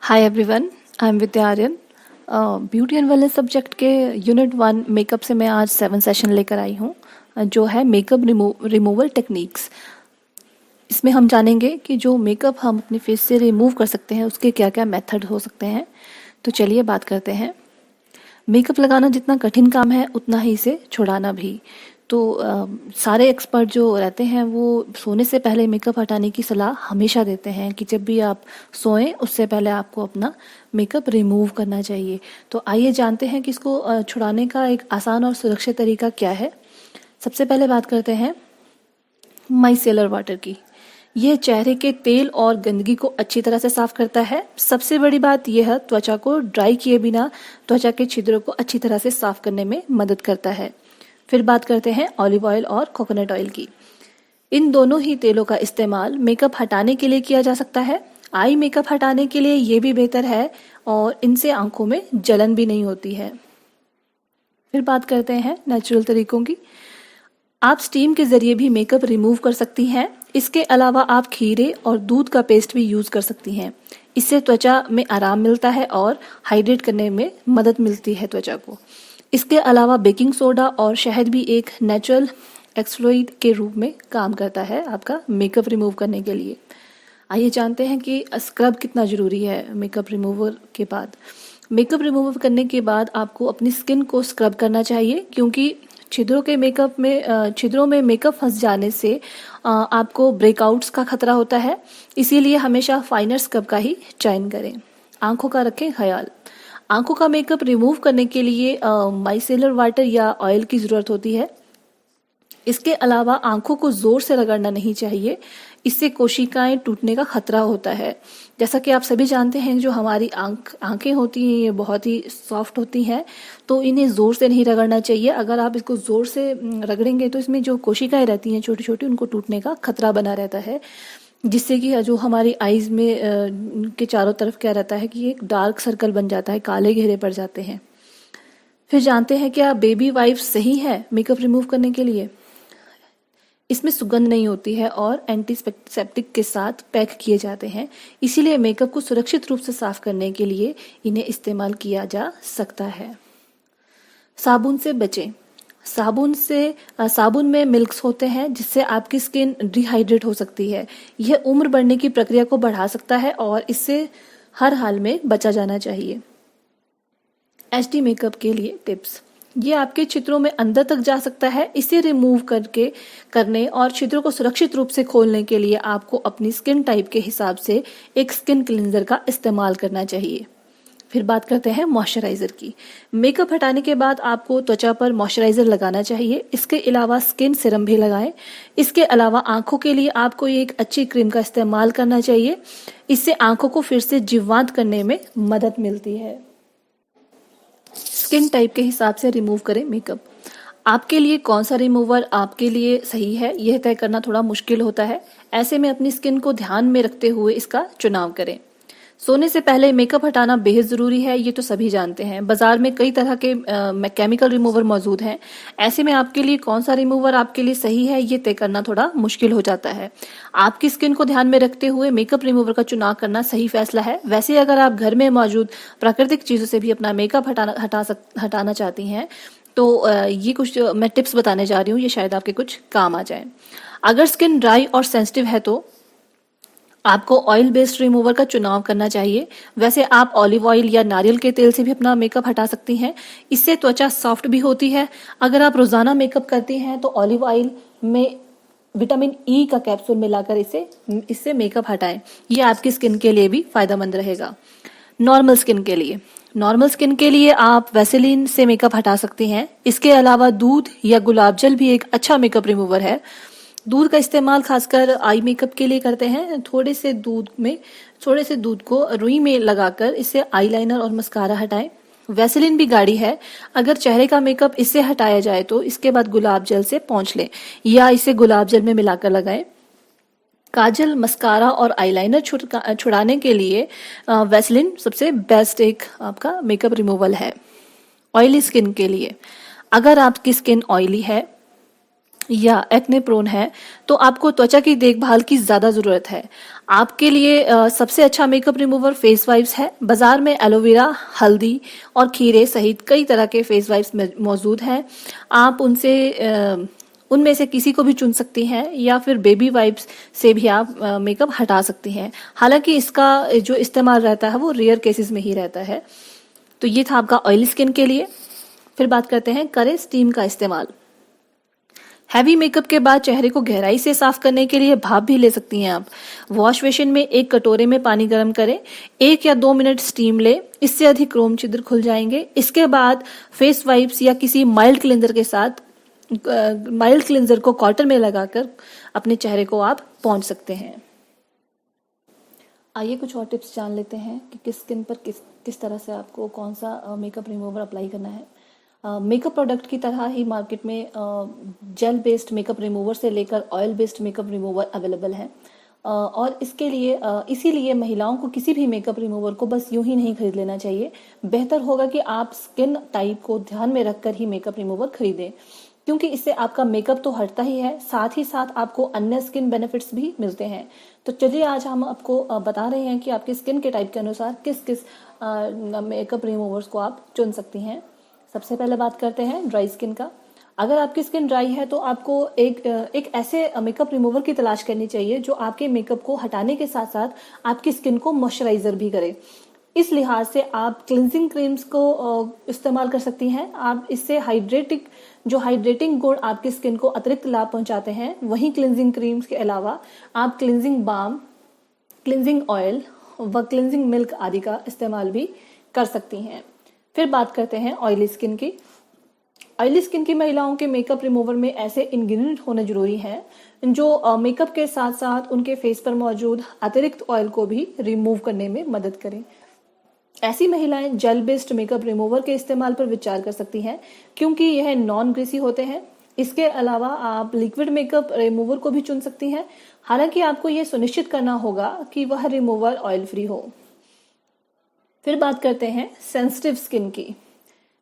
Hi everyone, I am Vidya Aryan. Beauty and wellness subject के unit 1 makeup से मैं आज 7 सेशन लेकर आई हूँ, जो है मेकअप रिमूवल टेक्निक्स। इसमें हम जानेंगे कि जो मेकअप हम अपने फेस से रिमूव कर सकते हैं उसके क्या क्या मेथड हो सकते हैं। तो चलिए बात करते हैं। मेकअप लगाना जितना कठिन काम है उतना ही इसे छुड़ाना भी। तो सारे एक्सपर्ट जो रहते हैं वो सोने से पहले मेकअप हटाने की सलाह हमेशा देते हैं कि जब भी आप सोएं उससे पहले आपको अपना मेकअप रिमूव करना चाहिए। तो आइए जानते हैं कि इसको छुड़ाने का एक आसान और सुरक्षित तरीका क्या है। सबसे पहले बात करते हैं माइसेलर वाटर की। यह चेहरे के तेल और गंदगी को अच्छी तरह से साफ करता है। सबसे बड़ी बात यह है त्वचा को ड्राई किए बिना त्वचा के छिद्रों को अच्छी तरह से साफ करने में मदद करता है। फिर बात करते हैं ऑलिव ऑयल और कोकोनट ऑयल की। इन दोनों ही तेलों का इस्तेमाल मेकअप हटाने के लिए किया जा सकता है। आई मेकअप हटाने के लिए ये भी बेहतर है और इनसे आंखों में जलन भी नहीं होती है। फिर बात करते हैं नेचुरल तरीकों की। आप स्टीम के जरिए भी मेकअप रिमूव कर सकती हैं। इसके अलावा आप खीरे और दूध का पेस्ट भी यूज कर सकती हैं। इससे त्वचा में आराम मिलता है और हाइड्रेट करने में मदद मिलती है त्वचा को। इसके अलावा बेकिंग सोडा और शहद भी एक नेचुरल एक्सफ्लोइड के रूप में काम करता है आपका मेकअप रिमूव करने के लिए। आइए जानते हैं कि स्क्रब कितना जरूरी है मेकअप रिमूवर के बाद। मेकअप रिमूव करने के बाद आपको अपनी स्किन को स्क्रब करना चाहिए, क्योंकि छिद्रों में मेकअप फंस जाने से आपको ब्रेकआउट्स का खतरा होता है। इसीलिए हमेशा फाइनर स्क्रब का ही चयन करें। आंखों का रखें ख्याल। आंखों का मेकअप रिमूव करने के लिए माइसेलर वाटर या ऑयल की जरूरत होती है। इसके अलावा आंखों को जोर से रगड़ना नहीं चाहिए, इससे कोशिकाएं टूटने का खतरा होता है। जैसा कि आप सभी जानते हैं, जो हमारी आंखें होती हैं ये बहुत ही सॉफ्ट होती हैं, तो इन्हें जोर से नहीं रगड़ना चाहिए। अगर आप इसको जोर से रगड़ेंगे तो इसमें जो कोशिकाएं रहती हैं छोटी छोटी, उनको टूटने का खतरा बना रहता है, जिससे कि जो हमारी आईज में के चारों तरफ क्या रहता है कि एक डार्क सर्कल बन जाता है, काले घेरे पड़ जाते हैं। फिर जानते हैं क्या बेबी वाइप्स सही है मेकअप रिमूव करने के लिए। इसमें सुगंध नहीं होती है और एंटीसेप्टिक के साथ पैक किए जाते हैं, इसीलिए मेकअप को सुरक्षित रूप से साफ करने के लिए इन्हें इस्तेमाल किया जा सकता है। साबुन से बचें। साबुन में मिल्क्स होते हैं, जिससे आपकी स्किन डिहाइड्रेट हो सकती है। यह उम्र बढ़ने की प्रक्रिया को बढ़ा सकता है और इससे हर हाल में बचा जाना चाहिए। एचडी मेकअप के लिए टिप्स। ये आपके छिद्रों में अंदर तक जा सकता है। इसे रिमूव करने और छिद्रों को सुरक्षित रूप से खोलने के लिए आपको अपनी स्किन टाइप के हिसाब से एक स्किन क्लींजर का इस्तेमाल करना चाहिए। फिर बात करते हैं मॉइस्चराइजर की। मेकअप हटाने के बाद आपको त्वचा पर मॉइस्चराइजर लगाना चाहिए। इसके अलावा स्किन सीरम भी लगाएं। इसके अलावा आंखों के लिए आपको एक अच्छी क्रीम का इस्तेमाल करना चाहिए। इससे आंखों को फिर से जीवंत करने में मदद मिलती है। स्किन टाइप के हिसाब से रिमूव करें मेकअप। आपके लिए कौन सा रिमूवर आपके लिए सही है, यह तय करना थोड़ा मुश्किल होता है। ऐसे में अपनी स्किन को ध्यान में रखते हुए इसका चुनाव करें। सोने से पहले मेकअप हटाना बेहद जरूरी है, ये तो सभी जानते हैं। बाजार में कई तरह के केमिकल रिमूवर मौजूद हैं। ऐसे में आपके लिए कौन सा रिमूवर आपके लिए सही है, ये तय करना थोड़ा मुश्किल हो जाता है। आपकी स्किन को ध्यान में रखते हुए मेकअप रिमूवर का चुनाव करना सही फैसला है। वैसे अगर आप घर में मौजूद प्राकृतिक चीजों से भी अपना मेकअप हटाना चाहती हैं, तो ये कुछ मैं टिप्स बताने जा रही हूँ, ये शायद आपके कुछ काम आ जाए। अगर स्किन ड्राई और सेंसिटिव है तो आपको ऑयल बेस्ड रिमूवर का चुनाव करना चाहिए। वैसे आप ऑलिव ऑयल या नारियल के तेल से भी अपना मेकअप हटा सकती हैं। इससे त्वचा सॉफ्ट भी होती है। अगर आप रोजाना मेकअप करती हैं तो ऑलिव ऑयल में विटामिन ई का कैप्सूल मिलाकर इससे मेकअप हटाएं। ये आपकी स्किन के लिए भी फायदेमंद रहेगा। नॉर्मल स्किन के लिए आप वैसेलिन से मेकअप हटा सकती हैं। इसके अलावा दूध या गुलाब जल भी एक अच्छा मेकअप रिमूवर है। दूध का इस्तेमाल खासकर आई मेकअप के लिए करते हैं। थोड़े से दूध को रुई में लगाकर इससे आईलाइनर और मस्कारा हटाएं। वैसेलिन भी गाढ़ी है। अगर चेहरे का मेकअप इससे हटाया जाए तो इसके बाद गुलाब जल से पोंछ लें या इसे गुलाब जल में मिलाकर लगाएं। काजल, मस्कारा और आईलाइनर छुड़ाने के लिए वैसेलिन सबसे बेस्ट एक आपका मेकअप रिमूवल है। ऑयली स्किन के लिए, अगर आपकी स्किन ऑयली है या एक्ने प्रोन है तो आपको त्वचा की देखभाल की ज्यादा जरूरत है। आपके लिए सबसे अच्छा मेकअप रिमूवर फेस वाइप्स है। बाजार में एलोवेरा, हल्दी और खीरे सहित कई तरह के फेस वाइप्स मौजूद हैं। आप उनमें से किसी को भी चुन सकती हैं या फिर बेबी वाइप्स से भी आप मेकअप हटा सकती हैं। हालांकि इसका जो इस्तेमाल रहता है वो रेयर केसेस में ही रहता है। तो ये था आपका ऑयली स्किन के लिए। फिर बात करते हैं करें स्टीम का इस्तेमाल। हैवी मेकअप के बाद चेहरे को गहराई से साफ करने के लिए भाप भी ले सकती हैं आप। वॉश बेसिन में एक कटोरे में पानी गर्म करें, 1 या 2 मिनट स्टीम ले, इससे अधिक क्रोम छिद्र खुल जाएंगे। इसके बाद फेस वाइप्स या किसी माइल्ड क्लिंजर को कॉटन में लगाकर अपने चेहरे को आप पोंछ सकते हैं। आइए कुछ और टिप्स जान लेते हैं कि किस स्किन पर किस तरह से आपको कौन सा मेकअप रिमूवर अप्लाई करना है। मेकअप प्रोडक्ट की तरह ही मार्केट में जेल बेस्ड मेकअप रिमूवर से लेकर oil based makeup remover available है। और इसके लिए इसीलिए महिलाओं को किसी भी मेकअप रिमूवर को बस यूं ही नहीं खरीद लेना चाहिए। बेहतर होगा कि आप स्किन टाइप को ध्यान में रखकर ही मेकअप रिमूवर खरीदें, क्योंकि इससे आपका मेकअप तो हटता ही है, साथ ही साथ आपको अन्य स्किन बेनिफिट्स भी मिलते हैं। तो चलिए आज हम आपको बता रहे हैं कि आपके स्किन के टाइप के अनुसार किस किस मेकअप रिमूवर्स को आप चुन सकती हैं। सबसे पहले बात करते हैं ड्राई स्किन का। अगर आपकी स्किन ड्राई है तो आपको एक ऐसे मेकअप रिमूवर की तलाश करनी चाहिए जो आपके मेकअप को हटाने के साथ साथ आपकी स्किन को मॉइस्चराइजर भी करे। इस लिहाज से आप क्लिनजिंग क्रीम्स को इस्तेमाल कर सकती हैं। आप इससे हाइड्रेटिंग गुण आपकी स्किन को अतिरिक्त लाभ पहुंचाते हैं। वहीं क्लिनजिंग क्रीम्स के अलावा आप क्लिनजिंग बाम, क्लिनजिंग ऑयल व क्लिनजिंग मिल्क आदि का इस्तेमाल भी कर सकती हैं। फिर बात करते हैं ऑयली स्किन की। ऑयली स्किन की महिलाओं के मेकअप रिमूवर में ऐसे इंग्रेडिएंट होने जरूरी हैं जो मेकअप के साथ साथ उनके फेस पर मौजूद अतिरिक्त ऑयल को भी रिमूव करने में मदद करें। ऐसी महिलाएं जेल बेस्ड मेकअप रिमूवर के इस्तेमाल पर विचार कर सकती हैं, क्योंकि यह नॉन ग्रीसी होते हैं। इसके अलावा आप लिक्विड मेकअप रिमूवर को भी चुन सकती हैं, हालांकि आपको यह सुनिश्चित करना होगा कि वह रिमूवर ऑयल फ्री हो। फिर बात करते हैं सेंसिटिव स्किन की।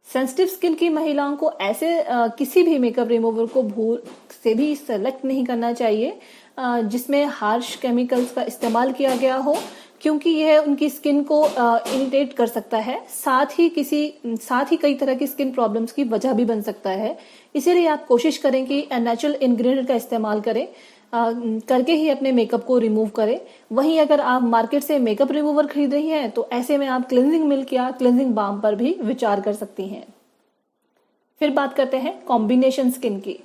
सेंसिटिव स्किन की महिलाओं को ऐसे किसी भी मेकअप रिमूवर को भूल से भी सेलेक्ट नहीं करना चाहिए जिसमें हार्श केमिकल्स का इस्तेमाल किया गया हो, क्योंकि यह उनकी स्किन को इरिटेट कर सकता है। साथ ही कई तरह की स्किन प्रॉब्लम्स की वजह भी बन सकता है। इसीलिए आप कोशिश करें कि नेचुरल इंग्रेडिएंट का इस्तेमाल करें करके ही अपने मेकअप को रिमूव करें। वहीं अगर आप मार्केट से मेकअप रिमूवर खरीद रही हैं तो ऐसे में आप क्लिनजिंग मिल्क या क्लिनजिंग बाम पर भी विचार कर सकती हैं। फिर बात करते हैं कॉम्बिनेशन स्किन की।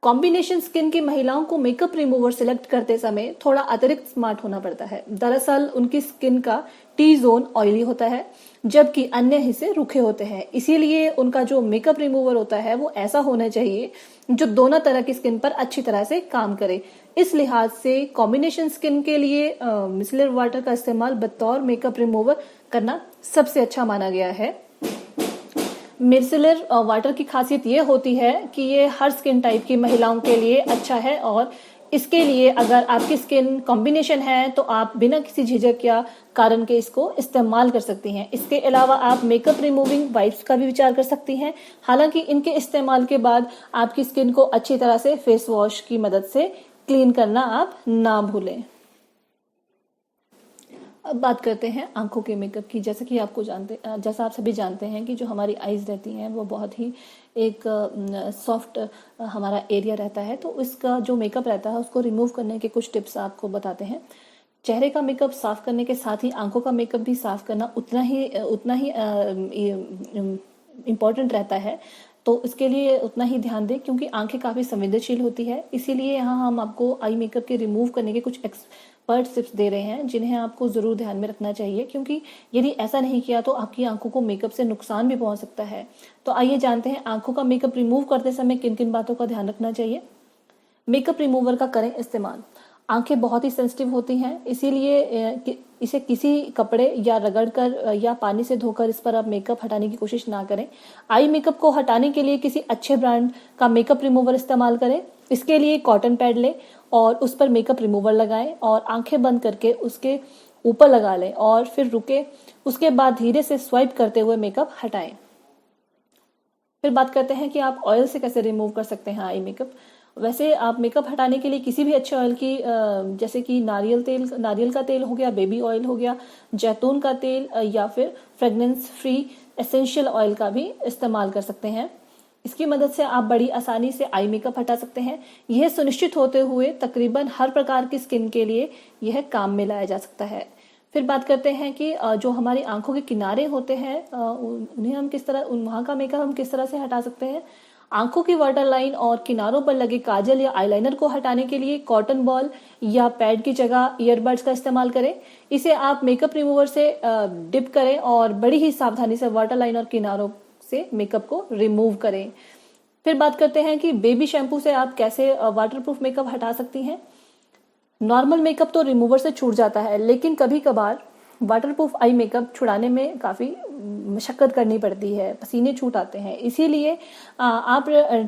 कॉम्बिनेशन स्किन की महिलाओं को मेकअप रिमूवर सिलेक्ट करते समय थोड़ा अतिरिक्त स्मार्ट होना पड़ता है। दरअसल उनकी स्किन का टी जोन ऑयली होता है जबकि अन्य हिस्से रूखे होते हैं। इसीलिए उनका जो मेकअप रिमूवर होता है वो ऐसा होना चाहिए जो दोनों तरह की स्किन पर अच्छी तरह से काम करे। इस लिहाज से कॉम्बिनेशन स्किन के लिए मिसलर वाटर का इस्तेमाल बतौर मेकअप रिमूवर करना सबसे अच्छा माना गया है। मिसलर वाटर की खासियत ये होती है कि ये हर स्किन टाइप की महिलाओं के लिए अच्छा है, और इसके लिए अगर आपकी स्किन कॉम्बिनेशन है तो आप बिना किसी झिझक या कारण के इसको इस्तेमाल कर सकती हैं। इसके अलावा आप मेकअप रिमूविंग वाइप्स का भी विचार कर सकती हैं। हालांकि इनके इस्तेमाल के बाद आपकी स्किन को अच्छी तरह से फेस वॉश की मदद से क्लीन करना आप ना भूलें। अब बात करते हैं आंखों के मेकअप की। जैसा आप सभी जानते हैं कि जो हमारी आईज रहती हैं वो बहुत ही एक सॉफ्ट हमारा एरिया रहता है। तो इसका जो मेकअप रहता है उसको रिमूव करने के कुछ टिप्स आपको बताते हैं। चेहरे का मेकअप साफ करने के साथ ही आंखों का मेकअप भी साफ करना उतना ही इम्पोर्टेंट रहता है। तो इसके लिए उतना ही ध्यान दें, क्योंकि आंखें काफी संवेदनशील होती है। इसीलिए यहाँ हम आपको आई मेकअप के रिमूव करने के कुछ एक्सपर्ट टिप्स दे रहे हैं जिन्हें आपको जरूर ध्यान में रखना चाहिए, क्योंकि यदि ऐसा नहीं किया तो आपकी आंखों को मेकअप से नुकसान भी पहुंच सकता है। तो आइए जानते हैं आंखों का मेकअप रिमूव करते समय किन किन बातों का ध्यान रखना चाहिए। मेकअप रिमूवर का करें इस्तेमाल। आंखें बहुत ही सेंसिटिव होती हैं, इसीलिए इसे किसी कपड़े या रगड़कर या पानी से धोकर इस पर आप मेकअप हटाने की कोशिश ना करें। आई मेकअप को हटाने के लिए किसी अच्छे ब्रांड का मेकअप रिमूवर इस्तेमाल करें। इसके लिए कॉटन पैड लें और उस पर मेकअप रिमूवर लगाएं और आंखें बंद करके उसके ऊपर लगा लें और फिर रुके। उसके बाद धीरे से स्वाइप करते हुए मेकअप हटाएं। फिर बात करते हैं कि आप ऑयल से कैसे रिमूव कर सकते हैं आई मेकअप। वैसे आप मेकअप हटाने के लिए किसी भी अच्छे ऑयल की जैसे कि नारियल का तेल हो गया, बेबी ऑयल हो गया, जैतून का तेल या फिर फ्रेगनेंस फ्री एसेंशियल ऑयल का भी इस्तेमाल कर सकते हैं। इसकी मदद से आप बड़ी आसानी से आई मेकअप हटा सकते हैं। यह सुनिश्चित होते हुए तकरीबन हर प्रकार की स्किन के लिए यह काम में लाया जा सकता है। फिर बात करते हैं कि जो हमारी आंखों के किनारे होते हैं उन्हें हम किस तरह वहाँ का मेकअप हम किस तरह से हटा सकते हैं। आंखों की वाटर लाइन और किनारों पर लगे काजल या आईलाइनर को हटाने के लिए कॉटन बॉल या पैड की जगह ईयरबड्स का इस्तेमाल करें। इसे आप मेकअप रिमूवर से डिप करें और बड़ी ही सावधानी से वाटर लाइन और किनारों से मेकअप को रिमूव करें। फिर बात करते हैं कि बेबी शैम्पू से आप कैसे वाटरप्रूफ मेकअप हटा सकती हैं। नॉर्मल मेकअप तो रिमूवर से छूट जाता है, लेकिन कभी कभार वाटरप्रूफ आई मेकअप छुड़ाने में काफ़ी मशक्कत करनी पड़ती है, पसीने छूट आते हैं। इसीलिए आप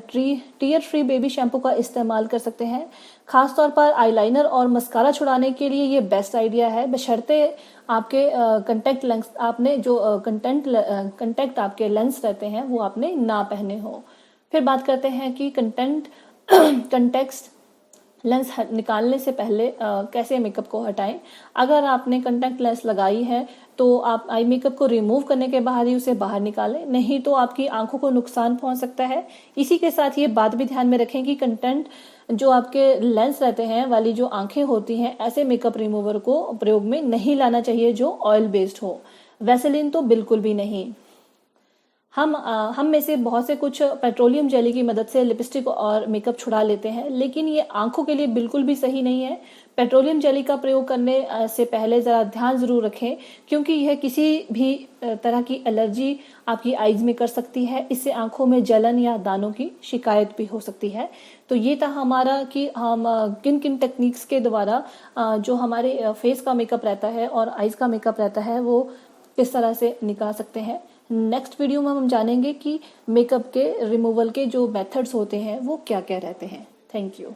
टीयर फ्री बेबी शैम्पू का इस्तेमाल कर सकते हैं। खासतौर पर आईलाइनर और मस्कारा छुड़ाने के लिए ये बेस्ट आइडिया है, बशर्ते आपके कंटेक्ट लेंस आपने जो कंटेक्ट आपके लेंस रहते हैं वो आपने ना पहने हो। फिर बात करते हैं कि कंटेक्ट लेंस निकालने से पहले कैसे मेकअप को हटाएं। अगर आपने कंटेक्ट लेंस लगाई है तो आप आई मेकअप को रिमूव करने के बाद ही उसे बाहर निकालें, नहीं तो आपकी आंखों को नुकसान पहुंच सकता है। इसी के साथ ये बात भी ध्यान में रखें कि कंटेंट जो आपके लेंस रहते हैं वाली जो आंखें होती हैं, ऐसे मेकअप रिमूवर को प्रयोग में नहीं लाना चाहिए जो ऑयल बेस्ड हो। वैसेलिन तो बिल्कुल भी नहीं। हम में से बहुत से कुछ पेट्रोलियम जेली की मदद से लिपस्टिक और मेकअप छुड़ा लेते हैं, लेकिन ये आंखों के लिए बिल्कुल भी सही नहीं है। पेट्रोलियम जेली का प्रयोग करने से पहले ज़रा ध्यान ज़रूर रखें, क्योंकि यह किसी भी तरह की एलर्जी आपकी आईज में कर सकती है। इससे आंखों में जलन या दानों की शिकायत भी हो सकती है। तो ये था हमारा कि हम किन किन टेक्निक्स के द्वारा जो हमारे फेस का मेकअप रहता है और आईज का मेकअप रहता है वो किस तरह से निकाल सकते हैं। नेक्स्ट वीडियो में हम जानेंगे कि मेकअप के रिमूवल के जो मेथड्स होते हैं वो क्या क्या रहते हैं। Thank you.